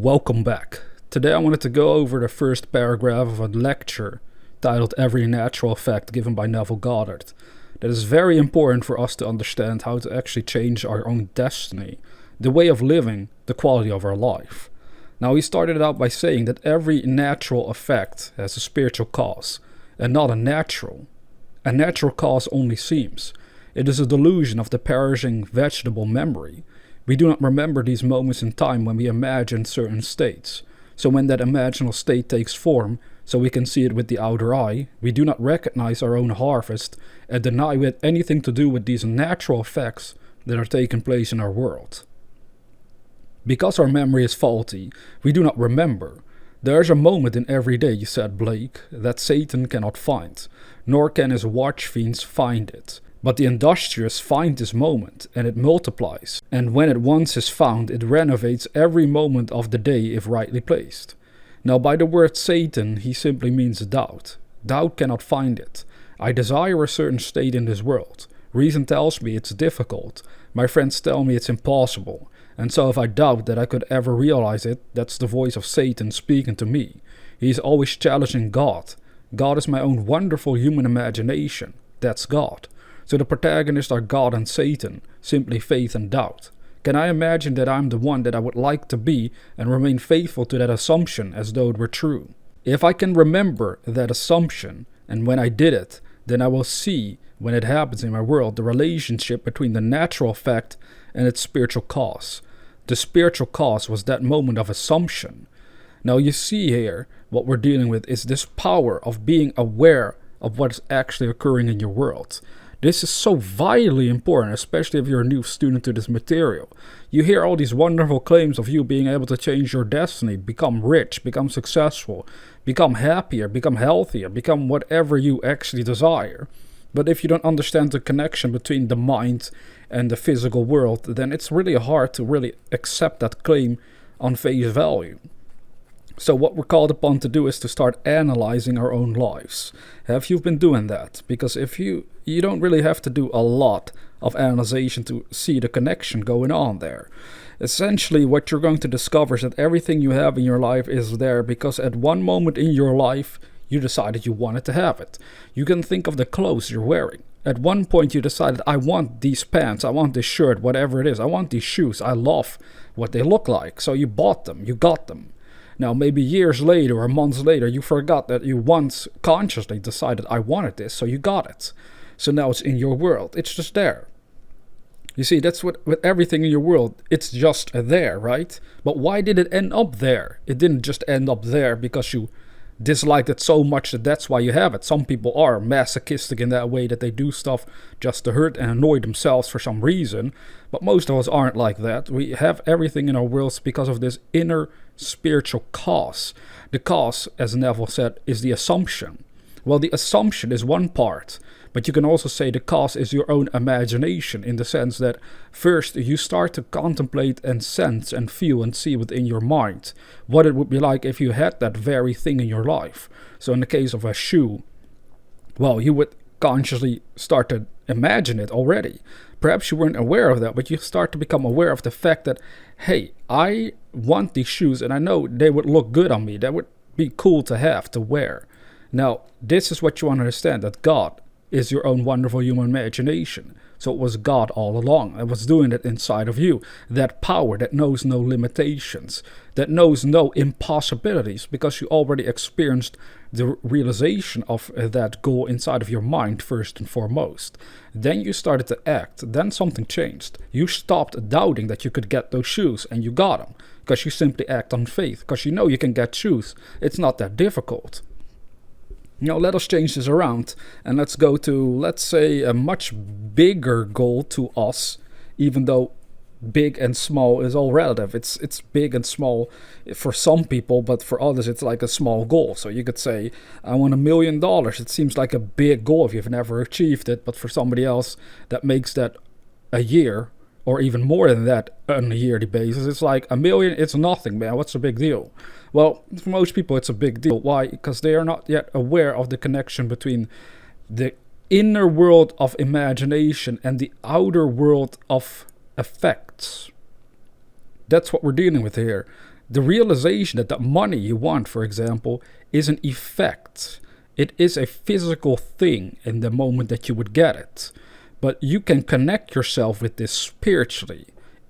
Welcome back. Today I wanted to go over the first paragraph of a lecture titled Every Natural Fact given by Neville Goddard. That is very important for us to understand how to actually change our own destiny, the way of living, the quality of our life. Now he started out by saying that every natural effect has a spiritual cause, and not a natural. A natural cause only seems. It is a delusion of the perishing vegetable memory. We do not remember these moments in time when we imagine certain states. So when that imaginal state takes form, so we can see it with the outer eye, we do not recognize our own harvest and deny it anything to do with these natural effects that are taking place in our world. Because our memory is faulty, we do not remember. There is a moment in every day, said Blake, that Satan cannot find, nor can his watch fiends find it. But the industrious find this moment, and it multiplies, and when it once is found, it renovates every moment of the day if rightly placed. Now by the word Satan, he simply means doubt. Doubt cannot find it. I desire a certain state in this world. Reason tells me it's difficult. My friends tell me it's impossible. And so if I doubt that I could ever realize it, that's the voice of Satan speaking to me. He is always challenging God. God is my own wonderful human imagination. That's God. So the protagonists are God and Satan, simply faith and doubt. Can I imagine that I'm the one that I would like to be and remain faithful to that assumption as though it were true? If I can remember that assumption, and when I did it, then I will see, when it happens in my world, the relationship between the natural fact and its spiritual cause. The spiritual cause was that moment of assumption. Now you see here, what we're dealing with is this power of being aware of what's actually occurring in your world. This is so vitally important, especially if you're a new student to this material. You hear all these wonderful claims of you being able to change your destiny, become rich, become successful, become happier, become healthier, become whatever you actually desire. But if you don't understand the connection between the mind and the physical world, then it's really hard to really accept that claim on face value. So what we're called upon to do is to start analyzing our own lives. Have you been doing that? Because if you don't really have to do a lot of analyzation to see the connection going on there. Essentially what you're going to discover is that everything you have in your life is there because at one moment in your life you decided you wanted to have it. You can think of the clothes you're wearing. At one point you decided, I want these pants, I want this shirt, whatever it is. I want these shoes, I love what they look like. So you bought them, you got them. Now, maybe years later or months later, you forgot that you once consciously decided, I wanted this, so you got it. So now it's in your world. It's just there. You see, that's what with everything in your world, it's just there, right? But why did it end up there? It didn't just end up there because you disliked it so much that that's why you have it. Some people are masochistic in that way that they do stuff just to hurt and annoy themselves for some reason. But most of us aren't like that. We have everything in our worlds because of this inner spiritual cause. The cause, as Neville said, is the assumption. Well, the assumption is one part, but you can also say the cause is your own imagination in the sense that first you start to contemplate and sense and feel and see within your mind what it would be like if you had that very thing in your life. So in the case of a shoe, well, you would consciously start to imagine it already. Perhaps you weren't aware of that, but you start to become aware of the fact that, hey, I want these shoes and I know they would look good on me. That would be cool to have, to wear. Now, this is what you want to understand, that God is your own wonderful human imagination. So it was God all along. It was doing it inside of you. That power that knows no limitations, that knows no impossibilities, because you already experienced the realization of that goal inside of your mind first and foremost. Then you started to act. Then something changed. You stopped doubting that you could get those shoes and you got them because you simply act on faith, because you know you can get shoes. It's not that difficult. Now let us change this around and let's go to, let's say, a much bigger goal to us, even though big and small is all relative. It's big and small for some people, but for others it's like a small goal. So you could say, I want $1 million. It seems like a big goal if you've never achieved it, but for somebody else that makes that a year or even more than that on a yearly basis, it's like $1 million, it's nothing, man. What's the big deal? Well, for most people it's a big deal. Why? Because they are not yet aware of the connection between the inner world of imagination and the outer world of effects. That's what we're dealing with here. The realization that the money you want, for example, is an effect. It is a physical thing in the moment that you would get it. But you can connect yourself with this spiritually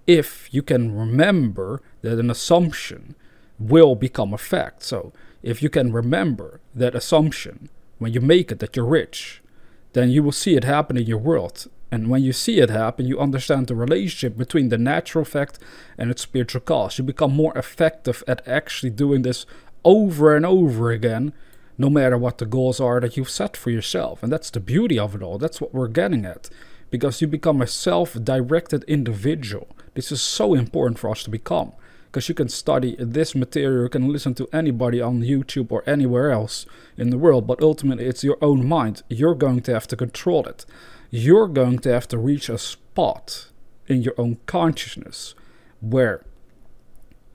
if you can remember that an assumption will become a fact. So if you can remember that assumption when you make it that you're rich, then you will see it happen in your world. And when you see it happen, you understand the relationship between the natural fact and its spiritual cause. You become more effective at actually doing this over and over again, no matter what the goals are that you've set for yourself. And that's the beauty of it all. That's what we're getting at. Because you become a self-directed individual. This is so important for us to become. Because you can study this material, you can listen to anybody on YouTube or anywhere else in the world. But ultimately, it's your own mind. You're going to have to control it. You're going to have to reach a spot in your own consciousness where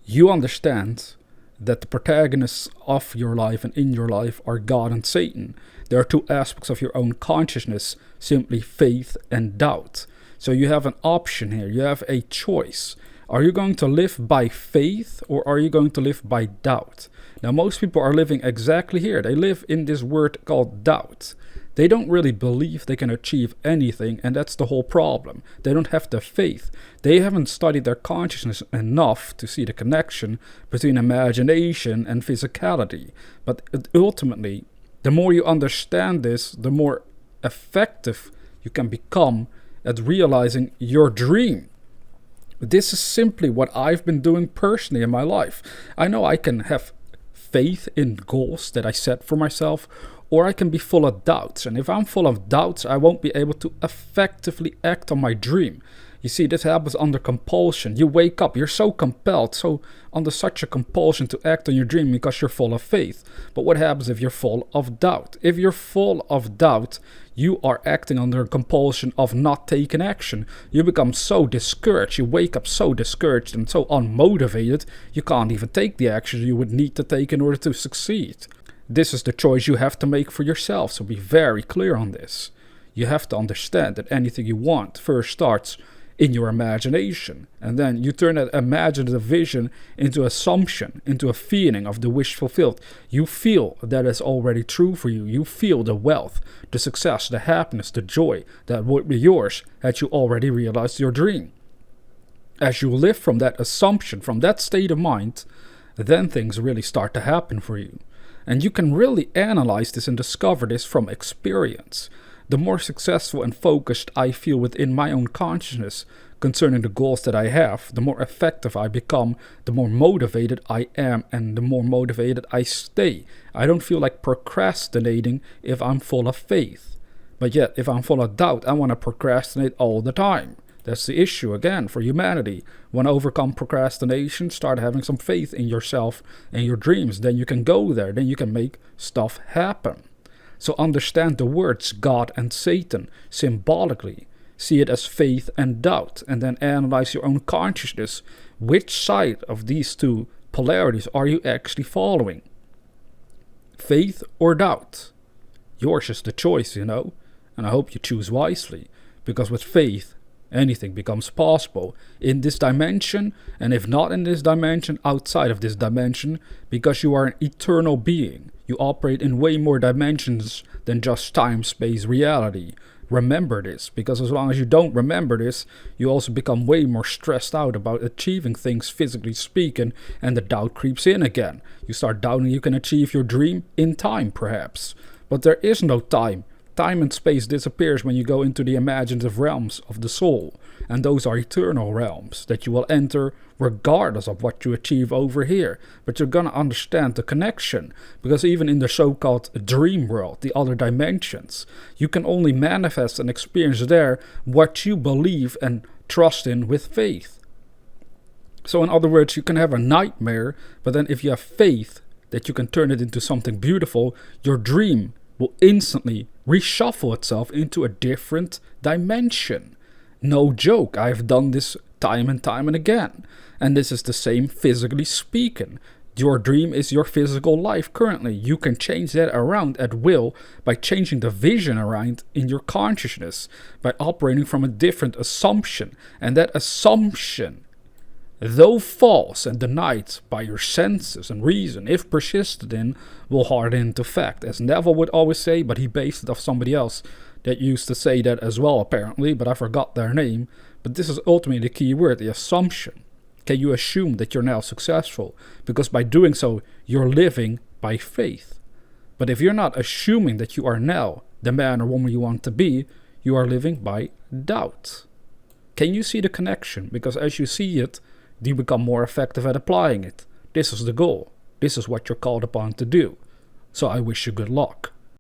you understand that the protagonists of your life and in your life are God and Satan. There are two aspects of your own consciousness, simply faith and doubt. So you have an option here. You have a choice. Are you going to live by faith or are you going to live by doubt? Now, most people are living exactly here. They live in this word called doubt. They don't really believe they can achieve anything, and that's the whole problem. They don't have the faith. They haven't studied their consciousness enough to see the connection between imagination and physicality. But ultimately, the more you understand this, the more effective you can become at realizing your dream. This is simply what I've been doing personally in my life. I know I can have faith in goals that I set for myself, or I can be full of doubts. And if I'm full of doubts, I won't be able to effectively act on my dream. You see, this happens under compulsion. You wake up, you're so compelled, so under such a compulsion to act on your dream because you're full of faith. But what happens if you're full of doubt? If you're full of doubt, you are acting under a compulsion of not taking action. You become so discouraged. You wake up so discouraged and so unmotivated, you can't even take the action you would need to take in order to succeed. This is the choice you have to make for yourself, so be very clear on this. You have to understand that anything you want first starts in your imagination, and then you turn that imaginative vision into assumption, into a feeling of the wish fulfilled. You feel that is already true for you. You feel the wealth, the success, the happiness, the joy that would be yours had you already realized your dream. As you live from that assumption, from that state of mind, then things really start to happen for you. And you can really analyze this and discover this from experience. The more successful and focused I feel within my own consciousness concerning the goals that I have, the more effective I become, the more motivated I am, and the more motivated I stay. I don't feel like procrastinating if I'm full of faith. But yet, if I'm full of doubt, I want to procrastinate all the time. That's the issue, again, for humanity. Want to overcome procrastination? Start having some faith in yourself and your dreams. Then you can go there. Then you can make stuff happen. So understand the words God and Satan symbolically. See it as faith and doubt. And then analyze your own consciousness. Which side of these two polarities are you actually following? Faith or doubt? Yours is the choice, you know. And I hope you choose wisely. Because with faith, anything becomes possible in this dimension, and if not in this dimension, outside of this dimension, because you are an eternal being. You operate in way more dimensions than just time, space, reality. Remember this, because as long as you don't remember this, you also become way more stressed out about achieving things physically speaking, and the doubt creeps in again. You start doubting you can achieve your dream in time, perhaps. But there is no time. Time and space disappears when you go into the imaginative realms of the soul, and those are eternal realms that you will enter regardless of what you achieve over here. But you're gonna understand the connection, because even in the so-called dream world, the other dimensions, you can only manifest and experience there what you believe and trust in with faith. So in other words, you can have a nightmare, but then if you have faith that you can turn it into something beautiful, your dream will instantly reshuffle itself into a different dimension. No joke, I've done this time and again. And this is the same physically speaking. Your dream is your physical life currently. You can change that around at will by changing the vision around in your consciousness, by operating from a different assumption. And that assumption though false and denied by your senses and reason, if persisted in, will harden into fact. As Neville would always say, but he based it off somebody else that used to say that as well, apparently, but I forgot their name. But this is ultimately the key word, the assumption. Can you assume that you're now successful? Because by doing so, you're living by faith. But if you're not assuming that you are now the man or woman you want to be, you are living by doubt. Can you see the connection? Because as you see it, you become more effective at applying it. This is the goal. This is what you're called upon to do. So I wish you good luck.